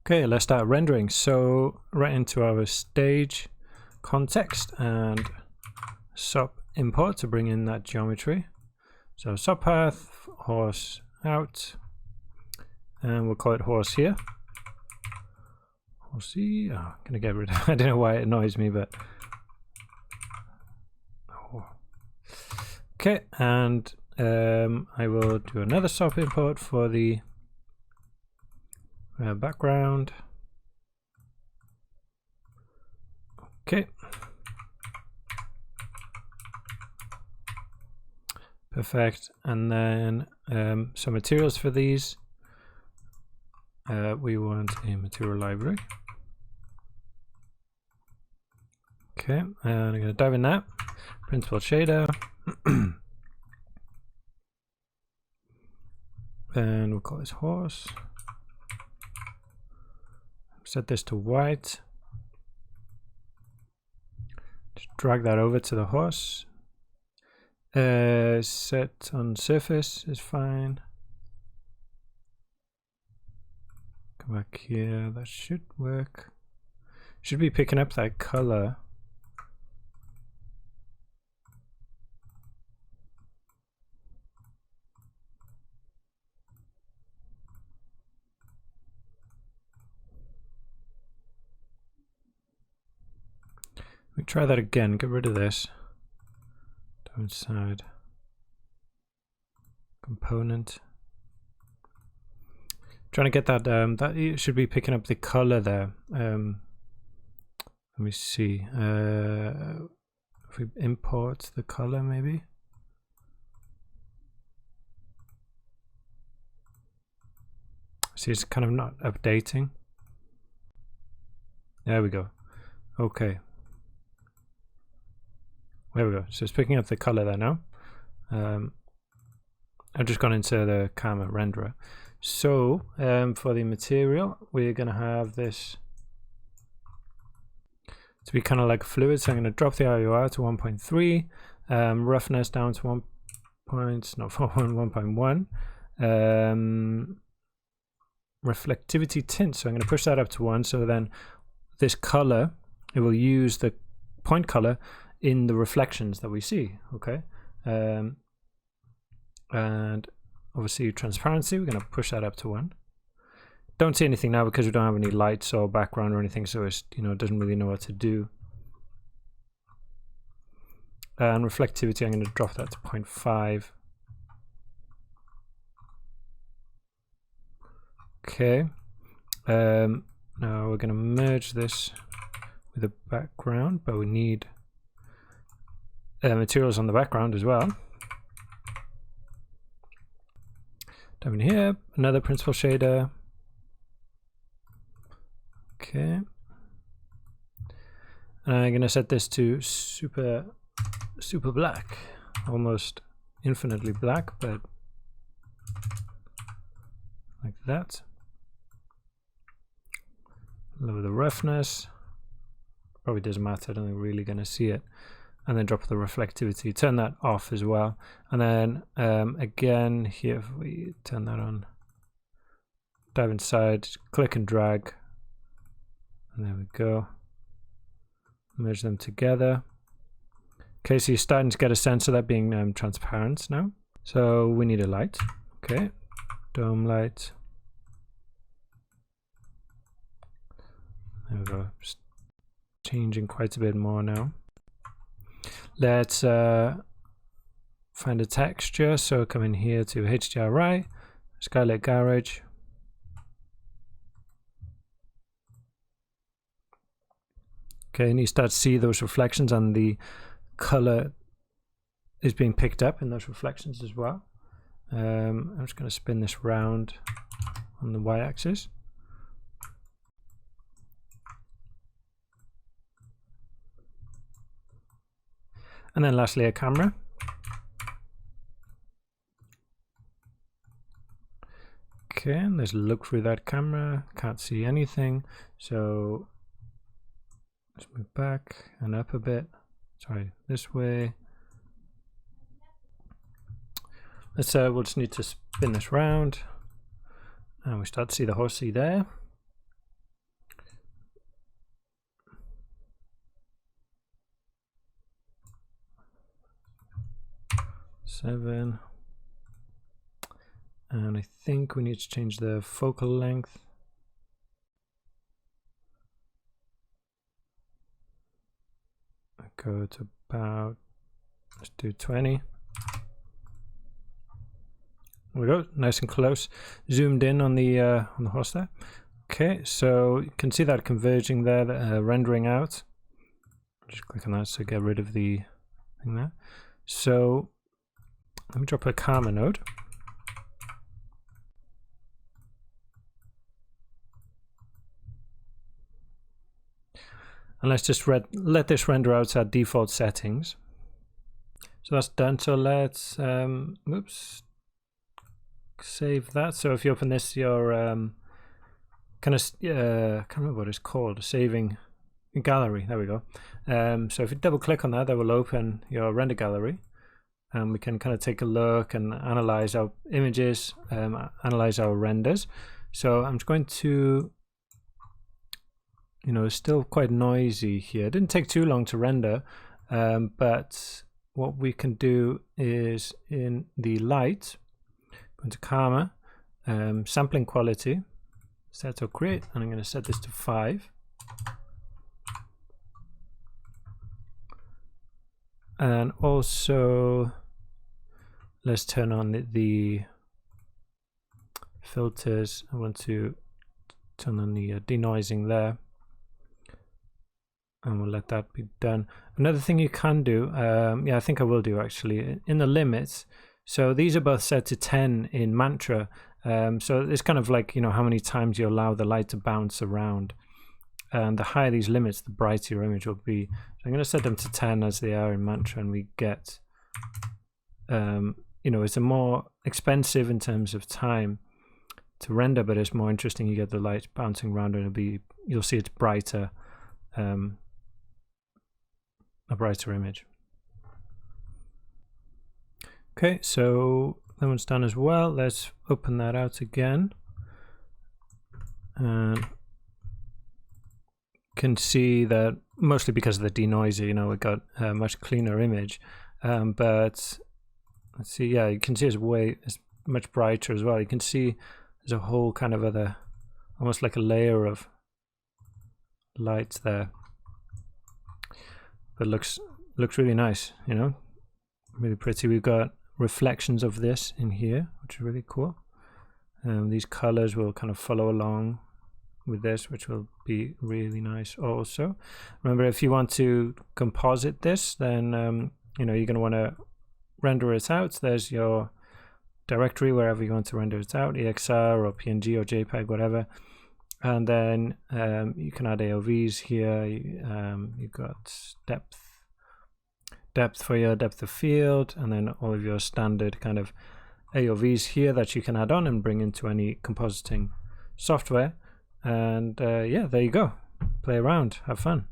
Okay, let's start rendering. So right into our stage context and sub import to bring in that geometry. So subpath, horse out, and we'll call it horse here. Horsey, I'm gonna get rid of I don't know why it annoys me, but okay, and I will do another sub import for the background. Okay, perfect. And then some materials for these. We want a material library. Okay, and I'm going to dive in that. Principled shader. And we'll call this horse. Set this to white. Just drag that over to the horse. Set on surface is fine. Come back here, that should work. Should be picking up that color. We try that again, get rid of this. Downside. Component. Trying to get that, that should be picking up the color there. Let me see. If we import the color maybe. See, it's kind of not updating. There we go. Okay. There we go. So it's picking up the color there now. I've just gone into the camera renderer. So for the material, we're going to have this to be kind of like fluid. So I'm going to drop the IOR to 1.3, roughness down to 1.1, reflectivity tint. So I'm going to push that up to 1. So then this color, it will use the point color in the reflections that we see. Okay, and obviously transparency, we're going to push that up to 1. Don't see anything now because we don't have any lights or background or anything, so it's, you know, it doesn't really know what to do. And reflectivity, I'm going to drop that to 0.5. Okay, now we're going to merge this with the background, but we need materials on the background as well. Down in here, another principled shader. Okay, and I'm going to set this to super black, almost infinitely black, but like that. Lower the roughness. Probably doesn't matter. I don't think we're really going to see it. And then drop the reflectivity, turn that off as well. And then again here, if we turn that on, dive inside, click and drag, and there we go. Merge them together. Okay, so you're starting to get a sense of that being transparent now. So we need a light. Okay, dome light. There we go. Just changing quite a bit more now. Let's find a texture. So come in here to HDRI, Skylight Garage. Okay, and you start to see those reflections, and the color is being picked up in those reflections as well. I'm just going to spin this round on the y-axis. And then lastly, a camera. Okay, and let's look through that camera. Can't see anything. So let's move back and up a bit. Sorry, this way. Let's we'll just need to spin this round, and we start to see the horsey there. 7. And I think we need to change the focal length. Go to about, let's do 20. There we go, nice and close. Zoomed in on the horse there. Okay, so you can see that converging there, rendering out. Just click on that to get rid of the thing there. So let me drop a karma node. And let's just let this render out at default settings. So that's done. So let's oops, save that. So if you open this, your can't remember what it's called, saving gallery. There we go. So if you double click on that, that will open your render gallery, and we can kind of take a look and analyze our images, analyze our renders. So I'm just going to, you know, it's still quite noisy here. It didn't take too long to render, but what we can do is in the light, go into karma, sampling quality, set to create, and I'm going to set this to 5. And also let's turn on the filters. I want to turn on the denoising there, and we'll let that be done. Another thing you can do, yeah, I think I will do actually, in the limits. So these are both set to 10 in Mantra. So it's kind of like, you know, how many times you allow the light to bounce around. And the higher these limits, the brighter your image will be. So I'm going to set them to 10 as they are in Mantra, and we get, you know, it's a more expensive in terms of time to render, but it's more interesting. You get the light bouncing around, and it'll be, you'll see it's brighter, a brighter image. Okay, so that one's done as well. Let's open that out again, and can see that mostly because of the denoiser, you know, we got a much cleaner image. But let's see, yeah, you can see it's much brighter as well. You can see there's a whole kind of other, almost like a layer of lights there. But looks really nice, you know, really pretty. We've got reflections of this in here, which is really cool. These colors will kind of follow along with this, which will be really nice also. Remember, if you want to composite this, then you know, you're going to want to render it out. There's your directory wherever you want to render it out, EXR or PNG or JPEG, whatever. And then you can add AOVs here. You've got depth for your depth of field, and then all of your standard kind of AOVs here that you can add on and bring into any compositing software. And yeah, there you go. Play around, have fun.